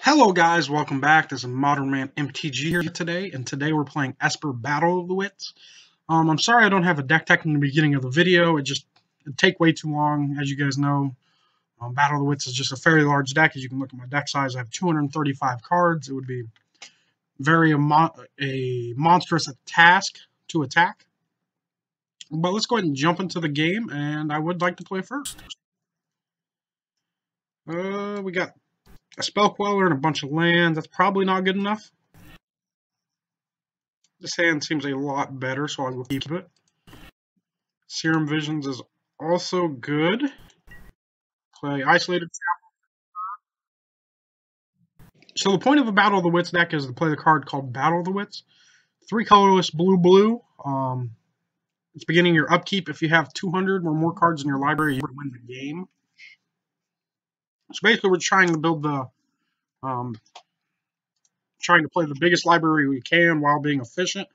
Hello guys, welcome back. This is Modern Man MTG here today, and today we're playing Esper Battle of the Wits. I'm sorry I don't have a deck tech in the beginning of the video. It'd take way too long, as you guys know. Battle of the Wits is just a fairly large deck. As you can look at my deck size, I have 235 cards. It would be a monstrous task to attack. But let's go ahead and jump into the game, and I would like to play first. We got a Spell Queller and a bunch of lands. That's probably not good enough. This hand seems a lot better, so I will keep it. Serum Visions is also good. Play Isolated. So the point of a Battle of the Wits deck is to play the card called Battle of the Wits. 3 colorless blue. It's beginning your upkeep. If you have 200 or more cards in your library, you would win the game. So basically, we're trying to build trying to play the biggest library we can while being efficient.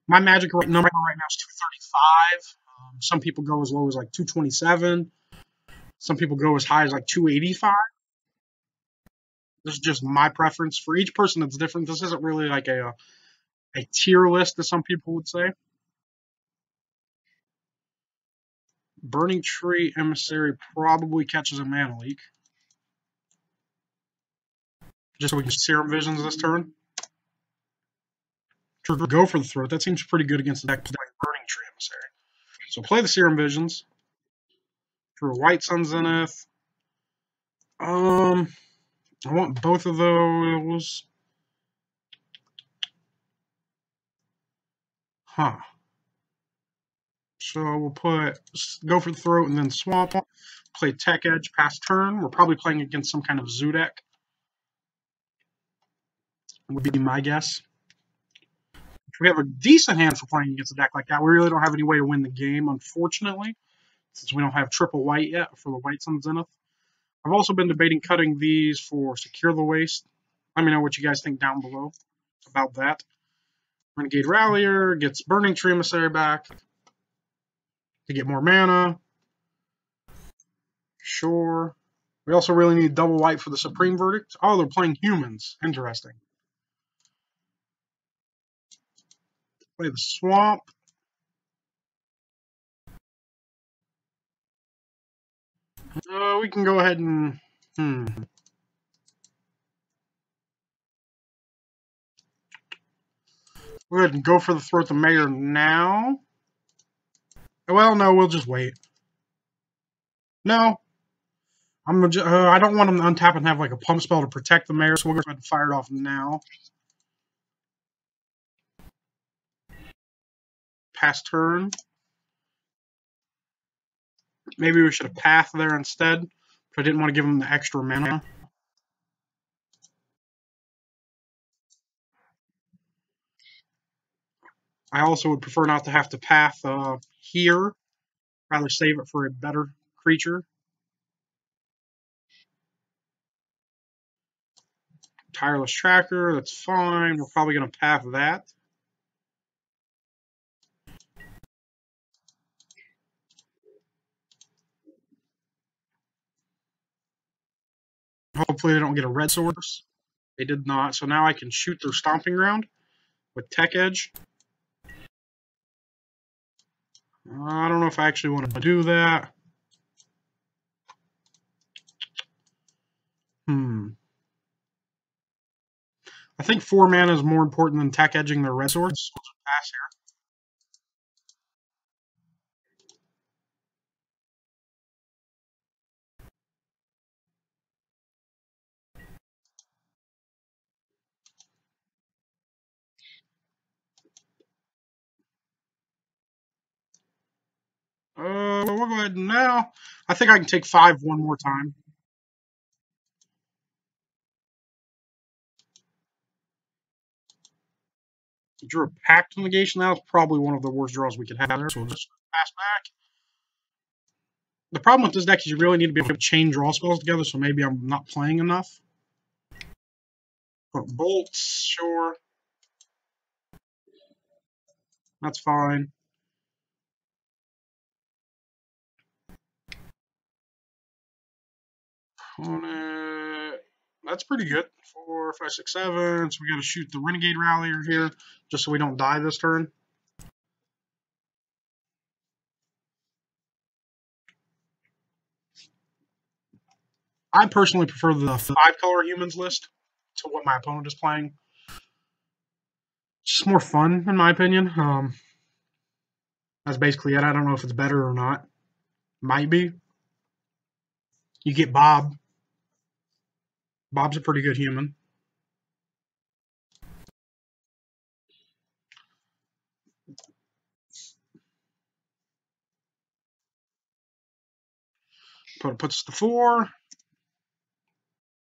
My magic number right now is 235. Some people go as low as like 227. Some people go as high as like 285. This is just my preference. For each person, it's different. This isn't really like a tier list, as some people would say. Burning Tree Emissary probably catches a mana leak. Just so we can Serum Visions this turn. Go for the throat. That seems pretty good against the deck playing Burning Tree Emissary. So play the Serum Visions. Through a White Sun Zenith. I want both of those. Huh. So we'll go for the throat and then swamp. Play Tech Edge past turn. We're probably playing against some kind of zoo deck. Would be my guess. If we have a decent hand for playing against a deck like that, we really don't have any way to win the game, unfortunately, since we don't have triple white yet for the White Sun Zenith. I've also been debating cutting these for Secure the Waste. Let me know what you guys think down below about that. Renegade Rallier gets Burning Tree Emissary back to get more mana. Sure. We also really need double white for the Supreme Verdict. Oh, they're playing humans. Interesting. Play the Swamp. We can go ahead and... Go ahead and go for the Throat the Mayor now. Well, no, we'll just wait. No. I don't want him to untap and have like a pump spell to protect the Mayor, so we'll go ahead and fire it off now. Pass turn. Maybe we should have Path there instead, but I didn't want to give him the extra mana. I also would prefer not to have to Path here. Rather save it for a better creature. Tireless Tracker, that's fine. We're probably going to Path that. Hopefully they don't get a red source. They did not, so now I can shoot their Stomping Ground with Tech Edge. I don't know if I actually want to do that. I think 4 mana is more important than Tech Edging their red source. We'll just pass here. We'll go ahead and now. I think I can take 5 one more time. Drew a Pact Negation. That was probably one of the worst draws we could have there, so we'll just pass back. The problem with this deck is you really need to be able to chain draw spells together, so maybe I'm not playing enough. Put bolts, sure. That's fine. That's pretty good. 4, 5, 6, 7. So we got to shoot the Renegade Rallier here, just so we don't die this turn. I personally prefer the 5-color humans list to what my opponent is playing. It's just more fun, in my opinion. That's basically it. I don't know if it's better or not. Might be. You get Bob. Bob's a pretty good human. Puts us to 4.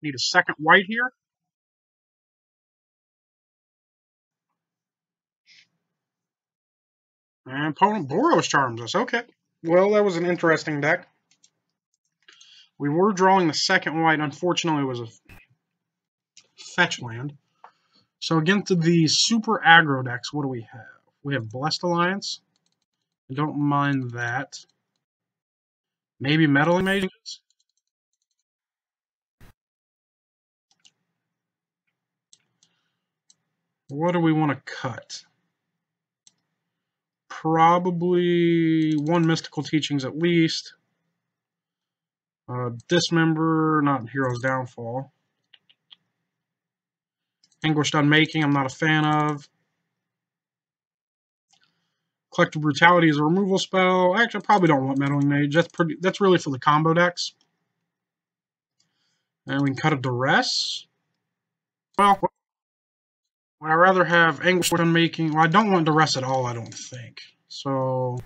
Need a second white here. And opponent Boros charms us. Okay. Well, that was an interesting deck. We were drawing the second white. Unfortunately, it was a fetch land. So against the super aggro decks, what do we have? We have Blessed Alliance. I don't mind that. Maybe Meddling Mages. What do we want to cut? Probably 1 Mystical Teachings at least. Dismember, not Hero's Downfall. Anguished Unmaking, I'm not a fan of. Collective Brutality is a removal spell. Actually, I probably don't want Meddling Mage. That's really for the combo decks. And we can cut a Duress. Well, would I rather have Anguished Unmaking? Well, I don't want Duress at all, I don't think. So,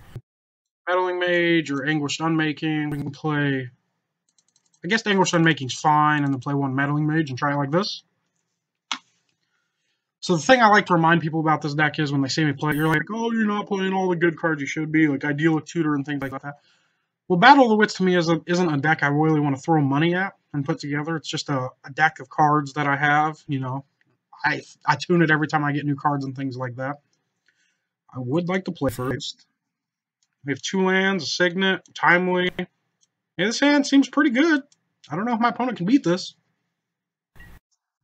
Meddling Mage or Anguished Unmaking. We can play... I guess the Anguished Unmaking's fine, and then play 1 Meddling Mage and try it like this. So the thing I like to remind people about this deck is when they see me play, you're like, oh, you're not playing all the good cards you should be, like Idyllic Tutor and things like that. Well, Battle of the Wits to me isn't a deck I really want to throw money at and put together. It's just a deck of cards that I have. You know, I tune it every time I get new cards and things like that. I would like to play first. We have 2 lands, a Signet, Timely. Yeah, this hand seems pretty good. I don't know if my opponent can beat this.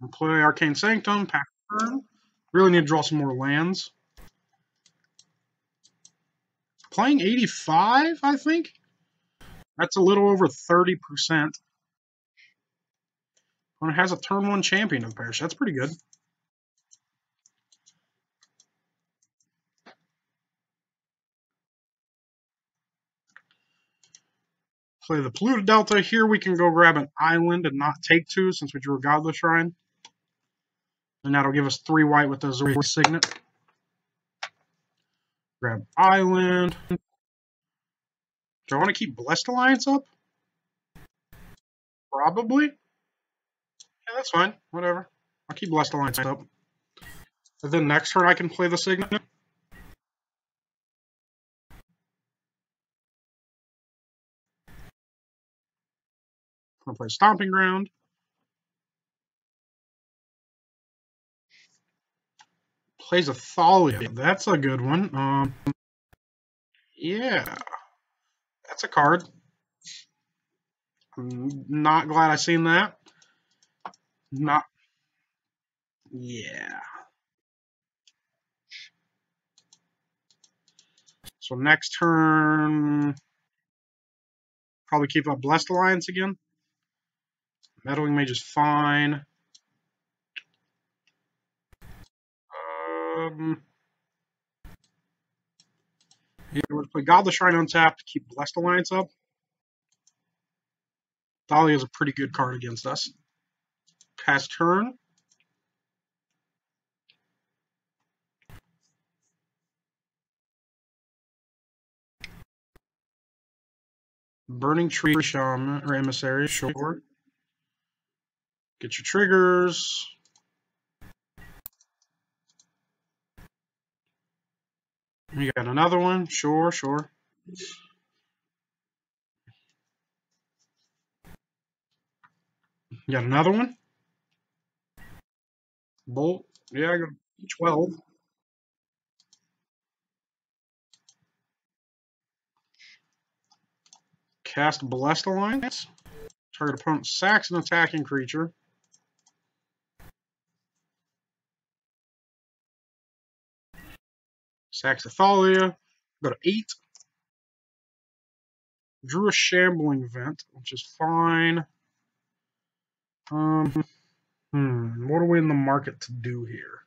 We'll play Arcane Sanctum, pack turn. Really need to draw some more lands. Playing 85, I think. That's a little over 30%. When it has a turn 1 champion of the parish. That's pretty good. Play the Polluted Delta. Here we can go grab an island and not take 2 since we drew a Godless Shrine. And that'll give us 3 white with the Azorius Signet. Grab island. Do I want to keep Blessed Alliance up? Probably. Yeah, that's fine. Whatever. I'll keep Blessed Alliance up. And then next turn I can play the Signet. I'm going to play Stomping Ground. Plays a Thalia. That's a good one. Yeah. That's a card. I'm not glad I seen that. Not. Yeah. So next turn, probably keep up Blessed Alliance again. Meddling Mage is fine. Yeah, we're going to play Godless Shrine untapped to keep Blessed Alliance up. Thalia is a pretty good card against us. Pass turn. Burning Tree Shaman or Emissary, sure. Get your triggers. You got another one? Sure, sure. You got another one? Bolt. Yeah, I got 12. Cast Blessed Alliance. Target opponent sacks an attacking creature. Saxathalia. Go to 8. Drew a Shambling Vent, which is fine. What are we in the market to do here?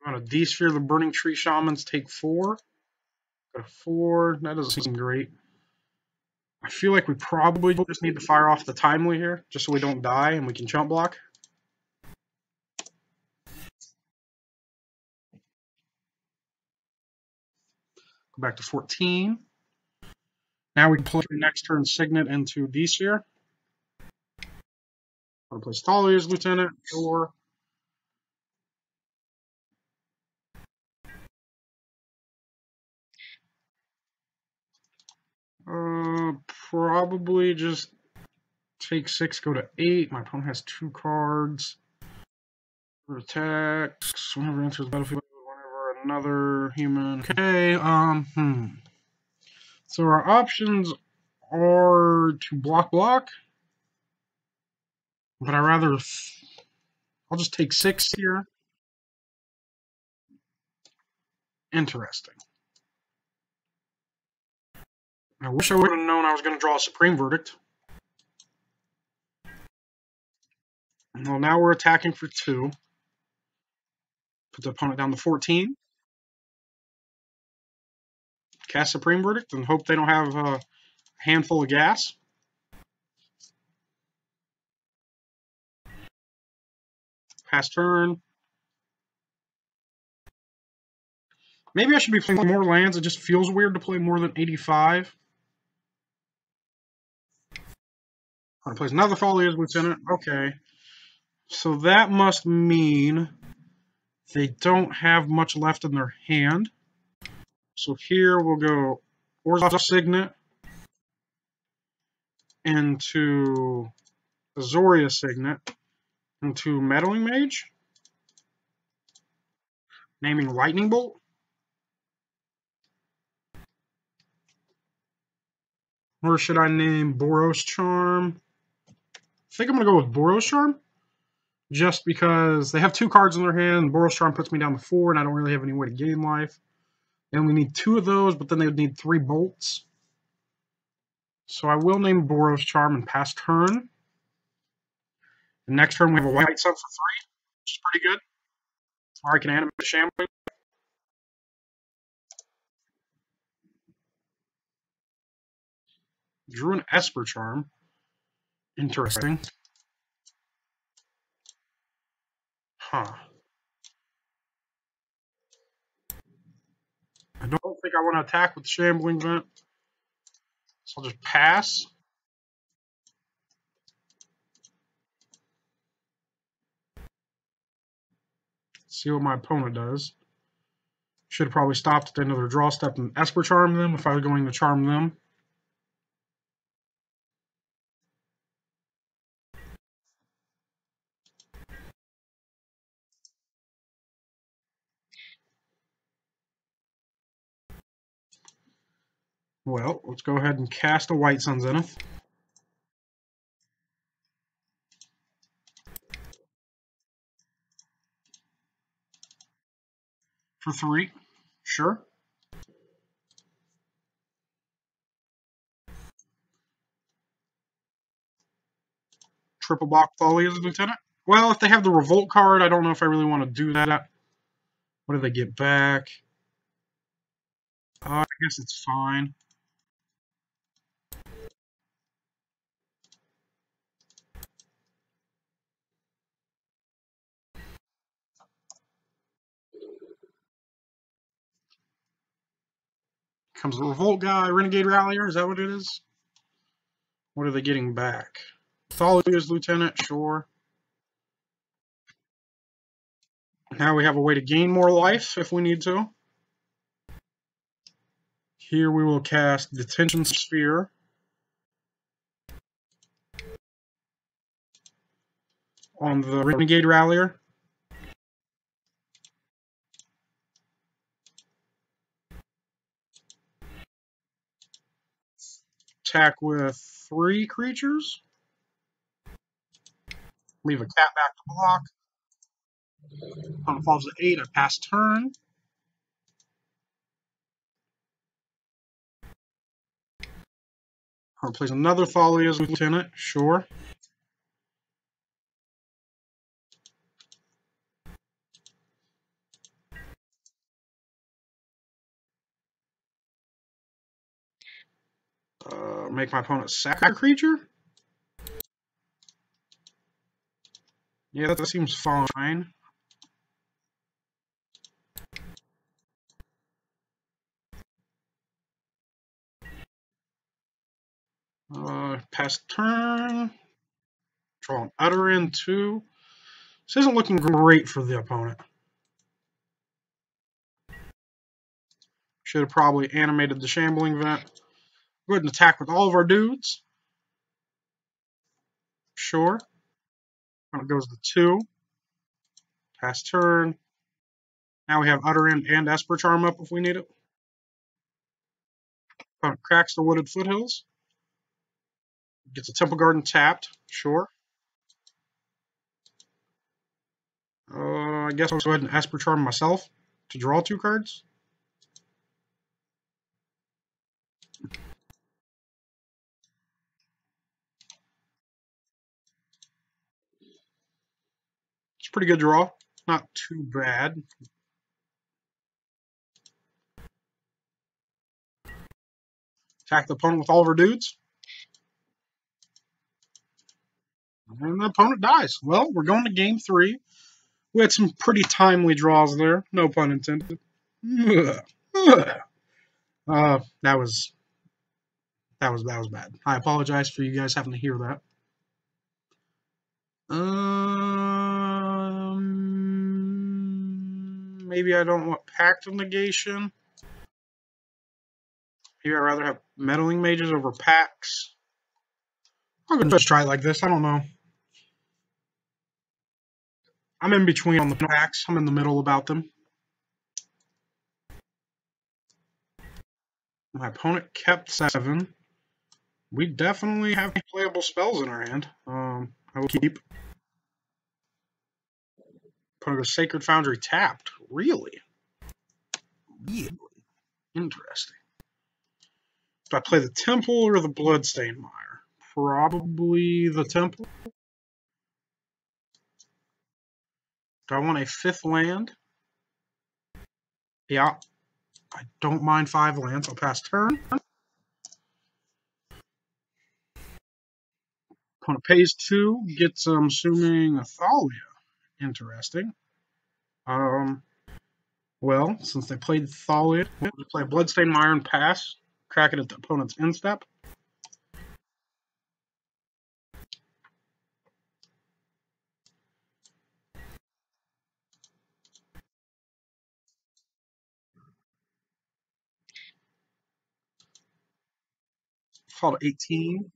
I'm going to D-Sphere the Burning Tree Shamans, take 4. Go to 4. That doesn't seem great. I feel like we probably just need to fire off the Timely here, just so we don't die and we can jump block. Go back to 14. Now we can play next turn Signet into D-Sphere. I'm going to place Thalia's Lieutenant, sure. Probably just take 6, go to 8. My opponent has 2 cards. Attacks. Whenever enters the battlefield, whenever another human. Okay, So our options are to block, but I'll just take 6 here. Interesting. I wish I would have known I was going to draw a Supreme Verdict. Well, now we're attacking for 2. Put the opponent down to 14. Cast Supreme Verdict and hope they don't have a handful of gas. Pass turn. Maybe I should be playing more lands. It just feels weird to play more than 85. I'm going to place another Thalia's Lieutenant. Okay. So that must mean they don't have much left in their hand. So here we'll go Orzhov Signet into Azoria Signet into Meddling Mage, naming Lightning Bolt. Or should I name Boros Charm? I think I'm going to go with Boros Charm, just because they have 2 cards in their hand. Boros Charm puts me down to 4, and I don't really have any way to gain life. They only need 2 of those, but then they would need 3 bolts. So I will name Boros Charm and pass turn. The next turn we have a White Sun for 3, which is pretty good. Or I can animate Shambling. Drew an Esper Charm. Interesting. Huh. I don't think I want to attack with the Shambling Vent. So I'll just pass. See what my opponent does. Should have probably stopped at the end of their draw step and Esper Charm them if I was going to charm them. Well, let's go ahead and cast a White Sun Zenith. For 3. Sure. Triple block Folly as a Lieutenant. Well, if they have the Revolt card, I don't know if I really want to do that. What do they get back? I guess it's fine. Comes the Revolt guy, Renegade Rallier, is that what it is? What are they getting back? Thalia's Lieutenant, sure. Now we have a way to gain more life if we need to. Here we will cast Detention Sphere. On the Renegade Rallier. Attack with 3 creatures. Leave a cat back to block. Opponent falls to 8, I pass turn. Opponent plays another Thalia's Lieutenant. Sure. Make my opponent sack a creature? Yeah, that seems fine. Pass turn. Draw an Utter in 2. This isn't looking great for the opponent. Should have probably animated the Shambling Vent. Go ahead and attack with all of our dudes. Sure. It goes to 2. Pass turn. Now we have Utter End and Esper Charm up if we need it. Opponent cracks the Wooded Foothills. Gets a Temple Garden tapped. Sure. I guess I'll go ahead and Esper Charm myself to draw 2 cards. It's a pretty good draw. Not too bad. Attack the opponent with all of our dudes. And the opponent dies. Well, we're going to game 3. We had some pretty timely draws there. No pun intended. That was bad. I apologize for you guys having to hear that. Maybe I don't want Pact of Negation. Maybe I'd rather have Meddling Mages over Pacts. I'm gonna just try it like this. I don't know. I'm in between on the packs. I'm in the middle about them. My opponent kept 7. We definitely have playable spells in our hand. I will keep. Opponent goes Sacred Foundry tapped. Really? Really? Interesting. Do I play the Temple or the Bloodstained Mire? Probably the Temple. Do I want a 5th land? Yeah. I don't mind 5 lands. I'll pass turn. Opponent pays 2. Gets, I'm assuming, a Thalia. Interesting. Well, since they played Thalia, we'll play Bloodstained Mire and pass. Crack it at the opponent's instep. Fall to 18.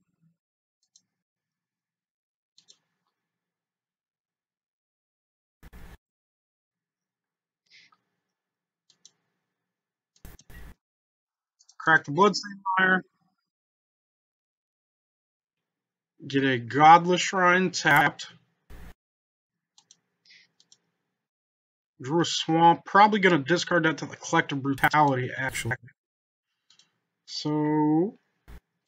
Crack the Bloodstained Mire. Get a Godless Shrine tapped. Drew a Swamp. Probably going to discard that to the Collective Brutality, actually. So,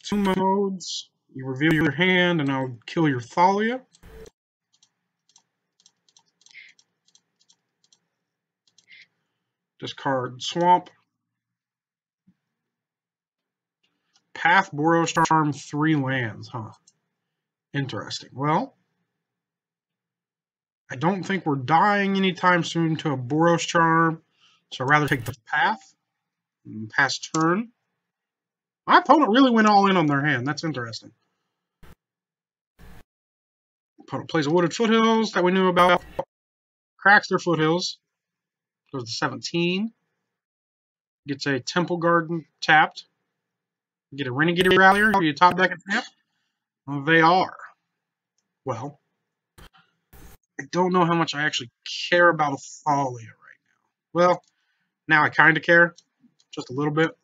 2 modes. You reveal your hand, and I'll kill your Thalia. Discard Swamp. Path, Boros Charm, 3 lands, huh? Interesting. Well, I don't think we're dying anytime soon to a Boros Charm, so I'd rather take the Path and pass turn. My opponent really went all in on their hand. That's interesting. Opponent plays a Wooded Foothills that we knew about. Cracks their Foothills. Goes to 17. Gets a Temple Garden tapped. Get a Renegade Rallier. Are you top deck and tap? They are. Well, I don't know how much I actually care about a Thalia right now. Well, now I kind of care. Just a little bit.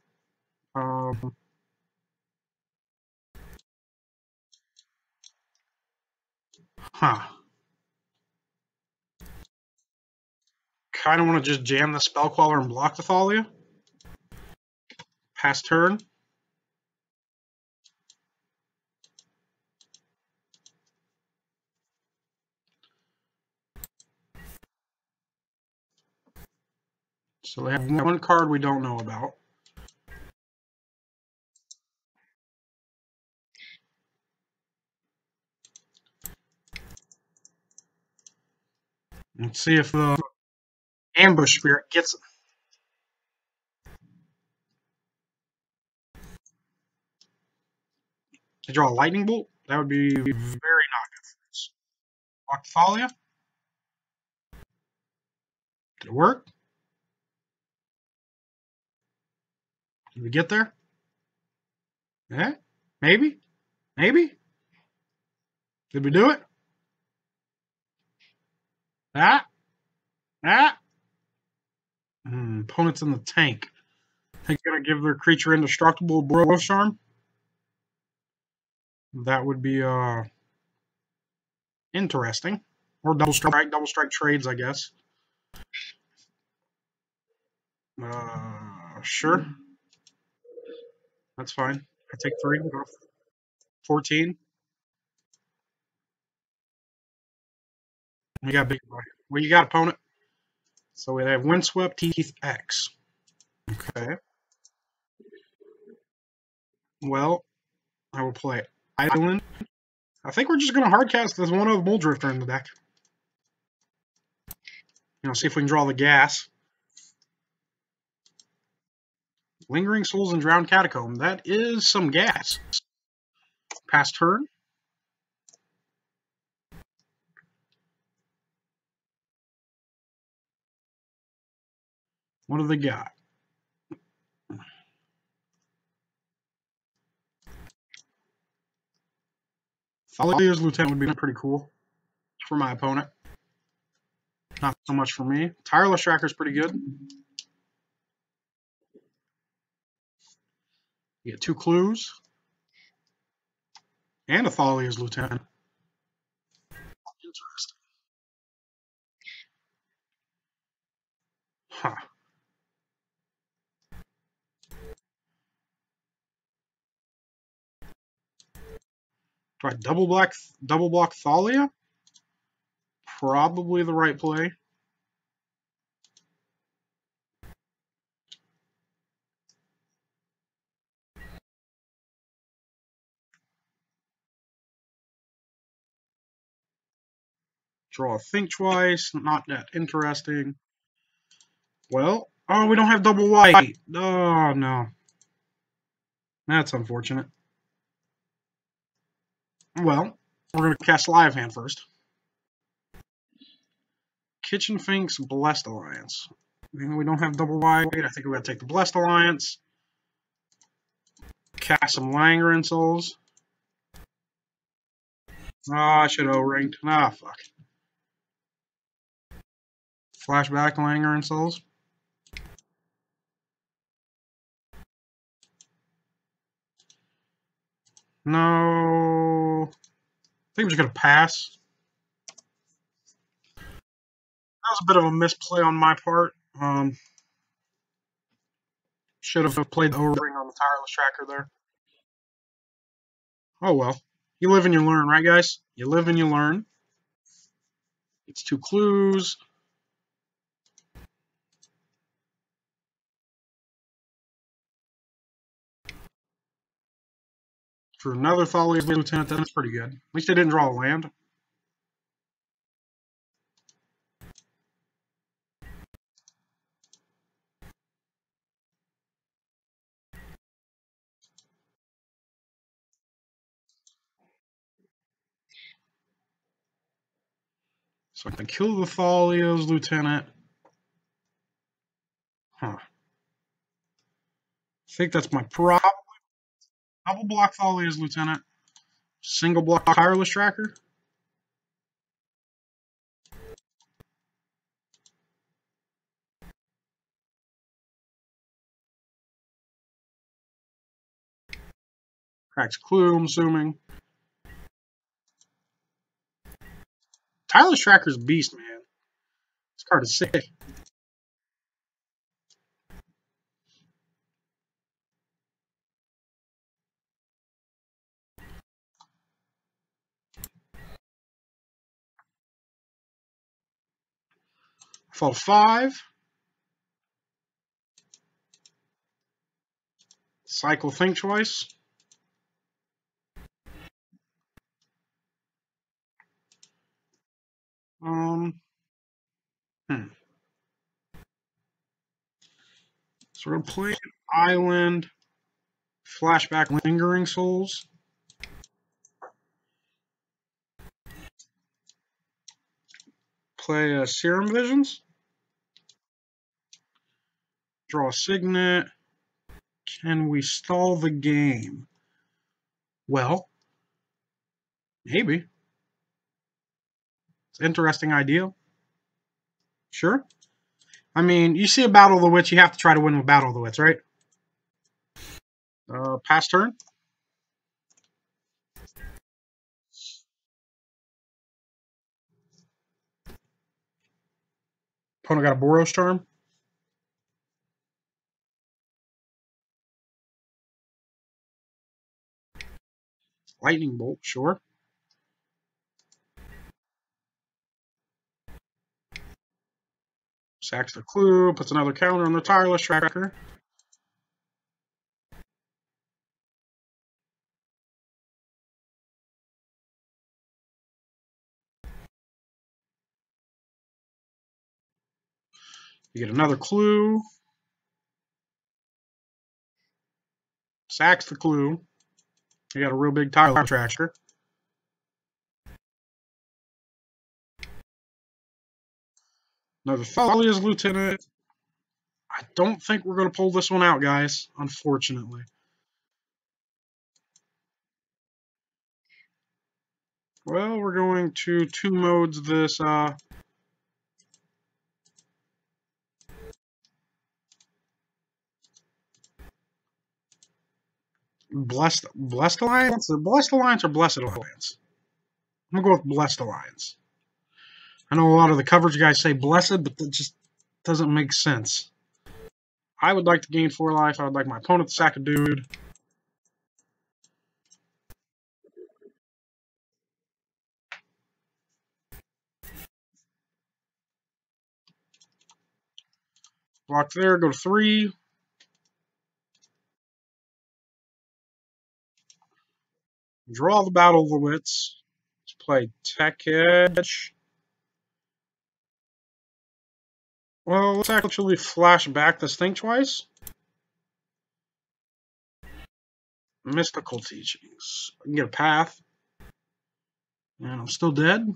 Huh. Kind of want to just jam the Spellcaller and block the Thalia. Pass turn. they have one card we don't know about. Let's see if the Ambush Spirit gets it. They draw a Lightning Bolt. That would be very not good for us. Octhalia. Did it work? Did we get there? Yeah? Maybe? Maybe? Did we do it? Ah! Ah! Opponent's in the tank. They're going to give their creature indestructible Growth Charm. That would be interesting. Or double strike trades, I guess. Sure. That's fine. I take 3. We'll go 14. We got big boy. Well, you got opponent. So we have Windswept Teeth X. Okay. Well, I will play Island. I think we're just going to hardcast this one of Mole Drifter in the deck. See if we can draw the gas. Lingering Souls and Drowned Catacomb. That is some gas. Pass turn. What do they got? Thalia's Lieutenant would be pretty cool for my opponent. Not so much for me. Tireless Tracker's pretty good. You get 2 clues. And a Thalia's Lieutenant. Interesting. Huh. Do I double block Thalia? Probably the right play. Draw a Think Twice. Not that interesting. Well, oh, we don't have double white. Oh, no. That's unfortunate. Well, we're going to cast Live Hand first. Kitchen Finks, Blessed Alliance. We don't have double white. I think we're going to take the Blessed Alliance. Cast some Langren Souls. Oh, I should have O-ringed. Ah, fuck. Flashback Langren Souls. No. I think we're just going to pass. That was a bit of a misplay on my part. Should have played the O-ring on the Tireless Tracker there. Oh well. You live and you learn, right, guys? You live and you learn. It's 2 clues. For another Thalia's Lieutenant, that's pretty good. At least I didn't draw a land. So I can kill the Thalia's Lieutenant. Huh. I think that's my problem. Double block Thalia's Lieutenant. Single block Tireless Tracker. Cracks Clue, I'm assuming. Tireless Tracker's a beast, man. This card is sick. I fall 5. Cycle think twice. Hmm. So we're gonna play Island, Flashback Lingering Souls. Play Serum Visions. Draw a Signet. Can we stall the game? Well, maybe. It's an interesting idea. Sure. I mean, you see a Battle of the Wits, you have to try to win with Battle of the Wits, right? Pass turn. Opponent got a Boros Charm. Lightning Bolt, sure. Sacks the clue, puts another counter on the Tireless Tracker. You get another clue. Sacks the clue. You got a real big Tireless Tracker. Another Thalia's Lieutenant. I don't think we're going to pull this one out, guys, unfortunately. Well, we're going to two modes this Blessed Alliance? Blessed Alliance or Blessed Alliance? I'm going to go with Blessed Alliance. I know a lot of the coverage guys say Blessed, but that just doesn't make sense. I would like to gain 4 life. I would like my opponent to sack a dude. Block there, go to 3. Draw the Battle of the Wits. Let's play Tech Edge. Well, let's actually flash back this thing twice. Mystical Teachings. I can get a path. And I'm still dead.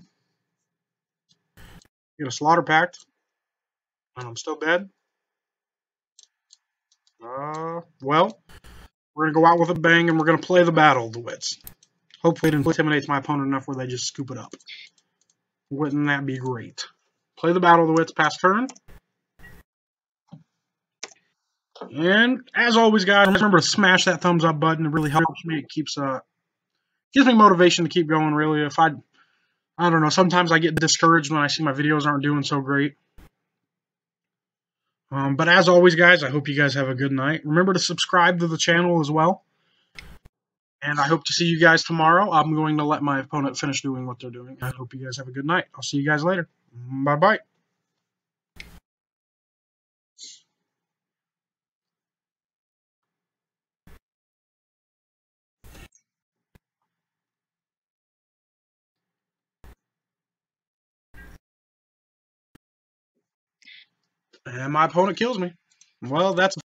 Get a Slaughter Pact. And I'm still dead. Well, we're going to go out with a bang and we're going to play the Battle of the Wits. Hopefully it intimidates my opponent enough where they just scoop it up. Wouldn't that be great? Play the Battle of the Wits, pass turn. And as always, guys, remember to smash that thumbs up button. It really helps me. It gives me motivation to keep going, really. If I don't know, sometimes I get discouraged when I see my videos aren't doing so great. But as always, guys, I hope you guys have a good night. Remember to subscribe to the channel as well. And I hope to see you guys tomorrow. I'm going to let my opponent finish doing what they're doing. I hope you guys have a good night. I'll see you guys later. Bye-bye. And my opponent kills me. Well, that's